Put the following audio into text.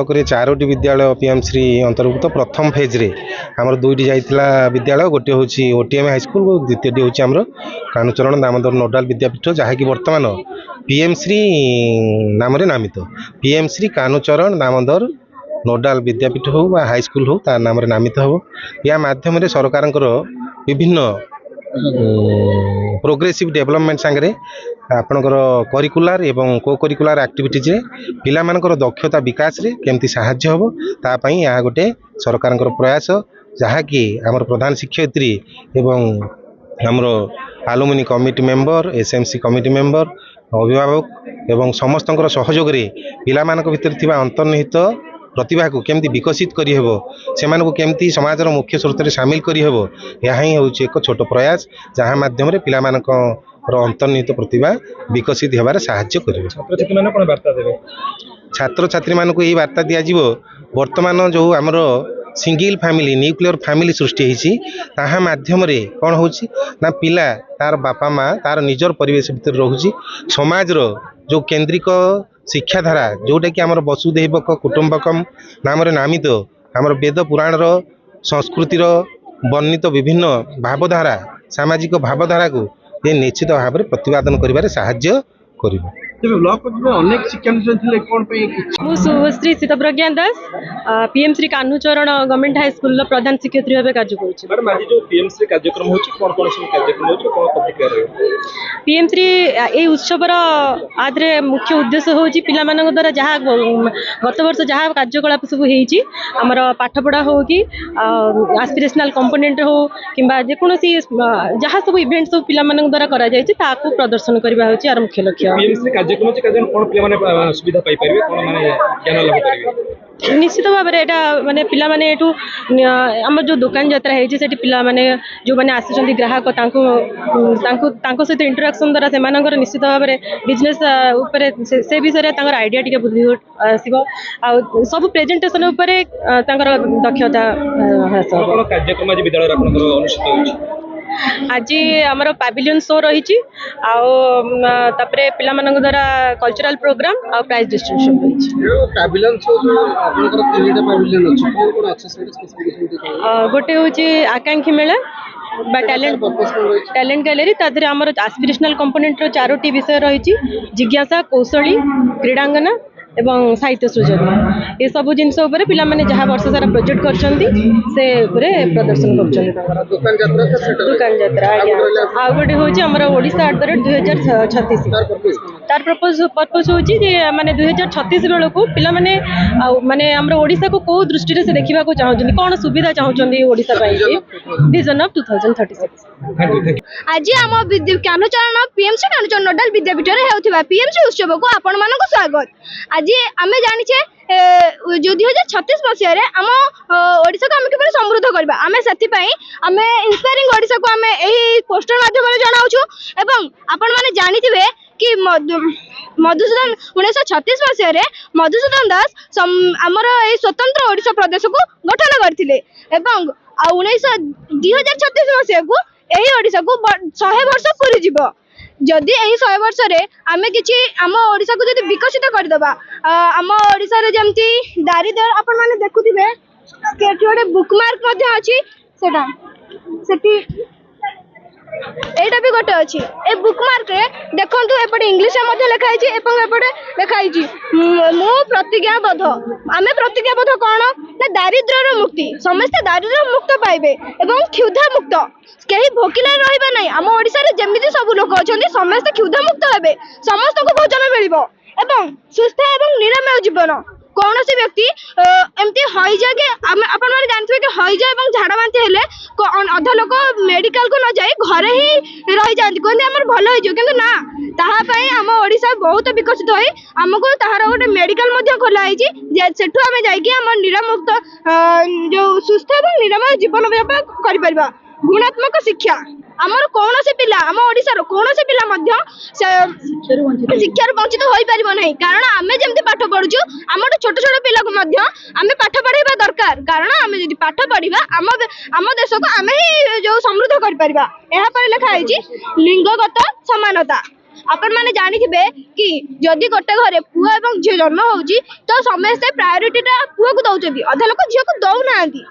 Block रे 4टी विद्यालय पीएमश्री अंतर्भुक्त प्रथम फेज रे हमर दुईटी जाइतिला विद्यालय गोटे होची ओटीएम हाई स्कूल और द्वितीयटी होची हमर कानुचरण दामोदर नोडाल विद्यापीठ जहाँ की वर्तमान पीएमश्री नाम रे नामित पीएमश्री कानुचरण दामोदर नोडाल विद्यापीठ हो बा हाई स्कूल हो तार नाम रे नामित हो या माध्यम रे सरकारंकर विभिन्न प्रोग्रेसिव डेवलपमेंट सांगरे आपणकर करिकुलर एवं को करिकुलर एक्टिविटीज पिला मानकर दक्षता विकास रे केमती सहाय्य हो ता पई या गोटे सरकारंकर प्रयास जहाँ कि हमर प्रधान शिक्षयित्री एवं हमरो alumni committee member SMC committee member अभिभावक एवं समस्तंकर सहयोग रे पिला मानक भितर थिबा अंतर्निहित प्रतिभा को केमती विकसित करी हेबो से मानको केमती समाजर मुख्य स्रोत रे शामिल करी हेबो या ही होची एक छोट प्रयास जहाँ माध्यम रे पिला मानक अंतर्निहित प्रतिभा विकसित हेबार सहाय्य करिवे। छात्र छात्री माने कोन वार्ता देबे छात्र छात्री मानको एही वार्ता दिया जिवो वर्तमान जो हमरो सिंगल फैमिली न्यूक्लियर फैमिली सृष्टि होइछि ताहा माध्यम रे कोन होछि ना पिला तार बापा माँ तार निजर परिवेश भितर रहुछि समाज रो जो केंद्रिक शिक्षाधारा जोटा कि आमर वसुधैवक कुटुंबकम नाम रे नामित आमर वेद पुराण रो संस्कृतिर वर्णित विभिन्न भावधारा सामाजिक भावधारा को ये निश्चित भाव में प्रतिपादन करिबारे सहाय्य करिबो। ब्लॉक में अनेक शिक्षानुष्ठान थिले कोन पे मु शुभश्री सीतप्रज्ञा दास PM Shri Kanhucharan government high school प्रधान शिक्षयित्री भाव कार्य करूछि। मैडम आज जो पीएमश्री कार्यक्रम होछि कोन कोन सब कार्यक्रम होछि कोन प्रतिक्रिया रहयो पीएमश्री ए उत्सवर आदरे मुख्य उद्देश्य होछि पिला मानक द्वारा जहाँ गत वर्ष जहाँ कार्यकलाप सब हेछि हमर पाठ पढ़ा हो कि एस्पिरेशनल कंपोनेंट हो किंबा जे कोनोसी जहाँ सब इवेंट सब पिला मानक द्वारा करा जायछि ताकू प्रदर्शन करबा होछि आर मुख्य लक्ष्य। पीएमश्री कार्यक्रम अछि काजन कोन पिला माने सुविधा पाई परिबे कोन माने ज्ञान लाभ करिवे निश्चित भाव में यहाँ माने पिला माने एठू आम जो दुकान यात्रा है सेठी पिला माने जो माने आसुचंदी ग्राहक तांको सहित इंटरेक्शन द्वारा से निश्चित भाव में बिजनेस उपरे से विषय तांकर आइडिया टिके बुद्धि आसीबो आ सब प्रेजेंटेशन उपरे तांकर दक्षता हास कोन कार्यक्रम आज विद्यालय आपनकर अनुष्ठित होछि आज आमर पैविलियन शो रही पिला मानक द्वारा कल्चरल प्रोग्राम आ प्राइज डिस्ट्रीब्यूशन रही पैविलियन शो आपनकर तीनटा पैविलियन अछि कोन कोन अछि से स्पेसिफिकेशन गोटे होची आकांक्षी मेला बा टैलेंट गैलरी तादरे आमर एस्पिरेशनल कंपोनेंट रो 4टी विषय रही जिज्ञासा कौशली क्रीडांगना एवं साहित्य सृजन ये सब जिनस पिला माने जहाँ वर्ष सारा प्रोजेक्ट करछंती से प्रदर्शन करछंती दुकान यात्रा आ गोटे होची हमर ओडिसा @2036 तार पर्पस होची जे माने 2036 बेल को पिला माने माने हमर ओडिसा को को दृष्टि रे से देखिबा को चाहउछंती कोन सुविधा चाहउछंती ओडिसा पई विजन ऑफ 2036 आज आम कान्हुचरण पीएमसी कान्हुचरण नोडाल विद्यापीठ रे हेउथिबा पीएमसी उत्सव को आपण मानको स्वागत। आज आम जानिछे जो 2036 मसीह आम ओडिशा को आम किपर समृद्ध करबा आम सेति पई आम इंस्पायरिंग ओडिशा को आम एही पोस्टर माध्यम रे जणाउछु एवं आपण माने जानिथिबे कि मधुसूदन 1936 मसीह मधुसूदन दास आमर ए स्वतंत्र ओडिशा प्रदेश को गठन करथिले एवं 2036 मसीह को एही ओडिशा को 100 वर्ष पूरी जीवो जदि एही 100 वर्ष रे आमे किछि आम ओडिशा को जदि विकसित कर दबा आम ओडिशा रे जेमति दारिद्र्य आपण माने देखुथिबे केठी ओडे बुकमार्क मध्ये अछि सेटा सेठी एटा भी गोटे अछि ए बुकमार्क रे देखंतु एपटे इंग्लिश मध्ये लिखा आछि एपं एपटे लिखा आछि मु प्रतिज्ञाबद्ध आमे प्रतिज्ञाबद्ध कोन ना दारिद्र्यर मुक्ति समस्त दारिद्र्य मुक्त पाइबे एवं क्षुधा मुक्त केही भोकिला रहइबा नै आम ओडिसा रे जेमिति सब लोक अछंती समस्त क्षुधा मुक्त हेबे समस्त को भोजन मिलिबो एवं सुस्थ एवं निरामय जीवन कौन सी व्यक्ति एमती हईजा के आपण माने जानथिबे कि हईजा एवं झाड़ा बांती हेले अधा लोक मेडिकल को न जाई घरे ही रही जांती कोन हमर भलो होई जो किंतु ना ताहा पई हम ओडिसा बहुत विकसित होई हमको ताहार गोटे मेडिकल मध्ये खोला आइची जे सेठु हमें जाई कि हम निरामुक्त जो सुस्थ एवं निरामय जीवन व्यापक करि परबा गुणात्मक शिक्षा आमर कौन से पिला आम ओडिसा कौन से पिला मध्य शिक्षार वंचित हो पारिबो नहीं कारण आमे जेमति पाठ पढुछु आमर छोट छोट पिला को मध्य आमे पाठ पढाइबा दरकार कारण आमे जदि पाठ पढिबा आम देश को आमे ही जो समृद्ध कर परिबा एहा पर लिखा आइछि लिंगगत समानता आपण मैंने जानिथिबे कि जदि गोटे घरे पुओ एवं झील जन्म होउची तो समस्ते प्रायोरिटी टा पुओ को दउचंदी अधा लोक झील को दउ नांती